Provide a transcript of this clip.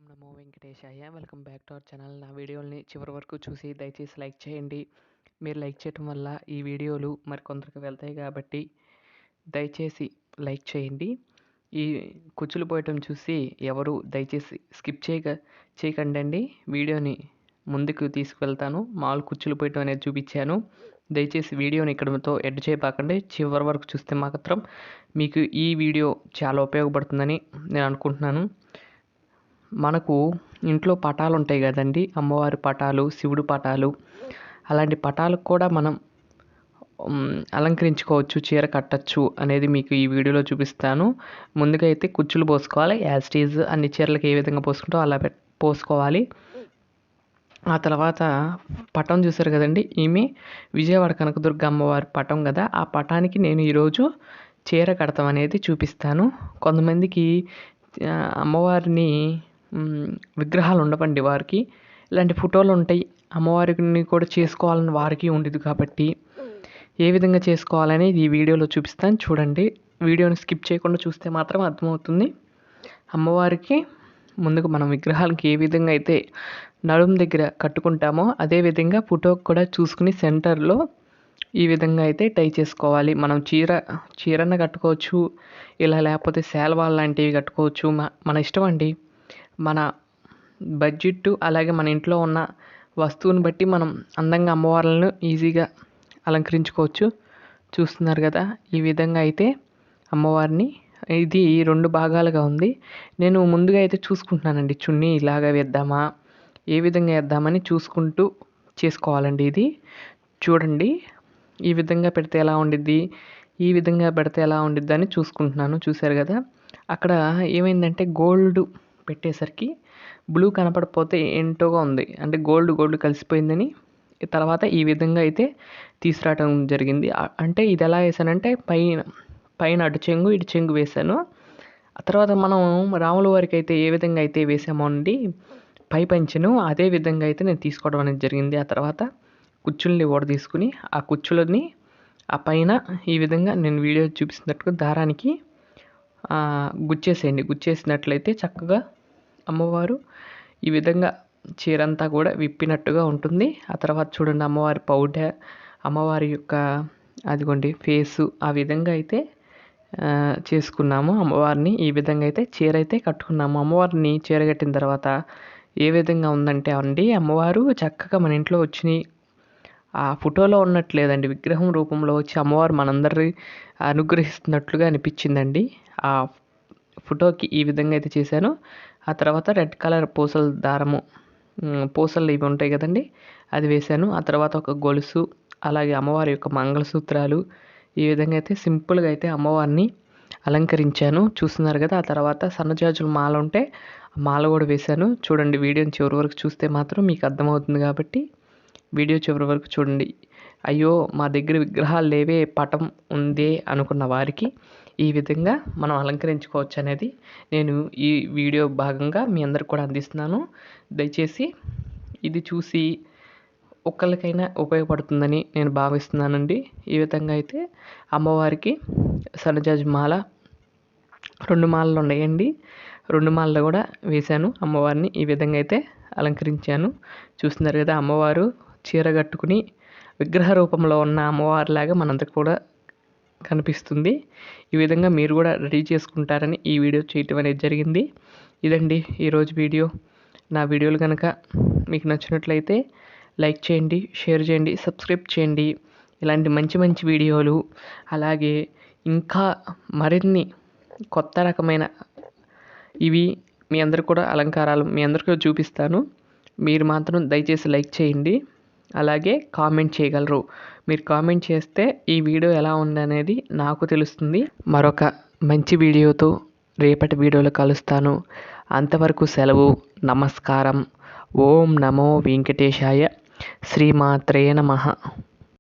Namo Venkatesaya. Welcome back to our channel. నా వీడియోలని చివరి వరకు చూసి దయచేసి లైక్ చేయండి. మీరు లైక్ చేయటం వల్ల ఈ వీడియోలు మరికొందరికి వెళ్తాయి కాబట్టి దయచేసి లైక్ చేయండి. ఈ కుచ్చులు పోయటం చూసి ఎవరు దయచేసి స్కిప్ చేయకండి అండి. వీడియోని ముందుకు తీసుకువెళ్తాను. మామూలు కుచ్చులు పోయటం అనేది చూపించాను. దయచేసి వీడియోని ఇక్కడతో ఎడ్ చేయబాకండి. చివరి వరకు చూస్తే మాత్రం మీకు ఈ వీడియో చాలా ఉపయోగపడుతుందని నేను అనుకుంటున్నాను. మనకు ఇంట్లో పటాలు ఉంటాయి కదండి, అమ్మవారి పటాలు, శివుడు పటాలు. అలాంటి పటాలకు కూడా మనం అలంకరించుకోవచ్చు, చీర కట్టచ్చు అనేది మీకు ఈ వీడియోలో చూపిస్తాను. ముందుగా అయితే కుచ్చులు పోసుకోవాలి. యాజ్ ఇట్ ఈజ్ అన్ని చీరలకు ఏ విధంగా పోసుకుంటామో అలా పోసుకోవాలి. ఆ తర్వాత పటం చూసారు కదండి, ఈమె విజయవాడ కనకదుర్గ అమ్మవారి పటం కదా. ఆ పటానికి నేను ఈరోజు చీర కడతాం అనేది చూపిస్తాను. కొంతమందికి అమ్మవారిని విగ్రహాలు ఉండవండి, వారికి ఇలాంటి ఫోటోలు ఉంటాయి. అమ్మవారిని కూడా చేసుకోవాలని వారికి ఉండదు కాబట్టి ఏ విధంగా చేసుకోవాలని ఈ వీడియోలో చూపిస్తాను. చూడండి, వీడియోని స్కిప్ చేయకుండా చూస్తే మాత్రం అర్థమవుతుంది. అమ్మవారికి ముందుగా మనం విగ్రహాలకి ఏ విధంగా అయితే నడుము దగ్గర కట్టుకుంటామో అదే విధంగా ఫోటోకి కూడా చూసుకుని సెంటర్లో ఈ విధంగా అయితే టై చేసుకోవాలి. మనం చీరన కట్టుకోవచ్చు, ఇలా లేకపోతే శాల్వాల్ లాంటివి కట్టుకోవచ్చు. మన ఇష్టం అండి. మన బడ్జెట్ అలాగే మన ఇంట్లో ఉన్న వస్తువుని బట్టి మనం అందంగా అమ్మవార్లను ఈజీగా అలంకరించుకోవచ్చు. చూస్తున్నారు కదా, ఈ విధంగా అయితే అమ్మవారిని ఇది 2 భాగాలుగా ఉంది. నేను ముందుగా అయితే చూసుకుంటున్నానండి, చున్నీ ఇలాగా వేద్దామా, ఏ విధంగా వేద్దామని చూసుకుంటూ చేసుకోవాలండి. ఇది చూడండి, ఈ విధంగా పెడితే ఎలా ఉండిద్ది, ఈ విధంగా పెడితే ఎలా ఉండిద్ది అని చూసుకుంటున్నాను. చూశారు కదా, అక్కడ ఏమైందంటే గోల్డ్ పెట్టేసరికి బ్లూ కనపడకపోతే ఏంటోగా ఉంది, అంటే గోల్డ్ కలిసిపోయిందని తర్వాత ఈ విధంగా అయితే తీసుకురావడం జరిగింది. అంటే ఇది ఎలా వేసానంటే పైన అటు చెంగు ఇటు చెంగు వేసాను. ఆ తర్వాత మనం రాముల వారికి అయితే ఏ విధంగా అయితే వేసామో అండి పై పంచెను, అదే విధంగా అయితే నేను తీసుకోవడం అనేది జరిగింది. ఆ తర్వాత కుచ్చుల్ని తీసుకుని ఆ కుచ్చులని ఆ పైన ఈ విధంగా నేను వీడియో చూపిస్తున్నట్టుగా దారానికి గుచ్చేసినట్లయితే చక్కగా అమ్మవారు ఈ విధంగా చీరంతా కూడా విప్పినట్టుగా ఉంటుంది. ఆ తర్వాత చూడండి, అమ్మవారి పౌడర్, అమ్మవారి యొక్క అదిగోండి ఫేసు, ఆ విధంగా అయితే చేసుకున్నాము. అమ్మవారిని ఈ విధంగా అయితే చీర అయితే కట్టుకున్నాము. అమ్మవారిని చీర కట్టిన తర్వాత ఏ విధంగా ఉందంటే అండి, అమ్మవారు చక్కగా మన ఇంట్లో వచ్చి ఆ ఫోటోలో ఉన్నట్లేదండి, విగ్రహం రూపంలో వచ్చి అమ్మవారు మనందరి అనుగ్రహిస్తున్నట్లుగా అనిపించిందండి. ఆ ఫోటోకి ఈ విధంగా అయితే చేశాను. ఆ తర్వాత రెడ్ కలర్ పూసలు ఇవి ఉంటాయి కదండి, అది వేశాను. ఆ తర్వాత ఒక గొలుసు, అలాగే అమ్మవారి యొక్క మంగళసూత్రాలు, ఈ విధంగా అయితే సింపుల్గా అయితే అమ్మవారిని అలంకరించాను. చూస్తున్నారు కదా. ఆ తర్వాత సన్నజాజుల మాల ఉంటే మాల కూడా వేశాను. చూడండి, వీడియోని చివరి వరకు చూస్తే మాత్రం మీకు అర్థమవుతుంది కాబట్టి వీడియో చివరి వరకు చూడండి. అయ్యో మా దగ్గర విగ్రహాలు లేవే, పటం ఉందే అనుకున్న వారికి ఈ విధంగా మనం అలంకరించుకోవచ్చు అనేది నేను ఈ వీడియో భాగంగా మీ అందరికి కూడా అందిస్తున్నాను. దయచేసి ఇది చూసి ఒక్కరికైనా ఉపయోగపడుతుందని నేను భావిస్తున్నానండి. ఈ విధంగా అయితే అమ్మవారికి సన్నజాజి మాల 2 మాలలు ఉన్నాయండి, 2 మాలలు కూడా వేశాను. అమ్మవారిని ఈ విధంగా అయితే అలంకరించాను. చూస్తున్నారు కదా, అమ్మవారు చీర కట్టుకుని విగ్రహ రూపంలో ఉన్న అమ్మవారిలాగా మనందరికి కూడా కనిపిస్తుంది. ఈ విధంగా మీరు కూడా రెడీ చేసుకుంటారని ఈ వీడియో చేయటం అనేది జరిగింది. ఇదండి ఈరోజు వీడియో. నా వీడియోలు కనుక మీకు నచ్చినట్లయితే లైక్ చేయండి, షేర్ చేయండి, సబ్స్క్రైబ్ చేయండి. ఇలాంటి మంచి వీడియోలు, అలాగే ఇంకా మరిన్ని కొత్త రకమైన ఇవి మీ అందరికి కూడా అలంకారాలు మీ అందరికీ చూపిస్తాను. మీరు మాత్రం దయచేసి లైక్ చేయండి, అలాగే కామెంట్ చేయగలరు. మీరు కామెంట్ చేస్తే ఈ వీడియో ఎలా ఉందనేది నాకు తెలుస్తుంది. మరొక మంచి వీడియోతో రేపటి వీడియోలో కలుస్తాను. అంతవరకు సెలవు. నమస్కారం. ఓం నమో వెంకటేశాయ. శ్రీమాత్రే నమః.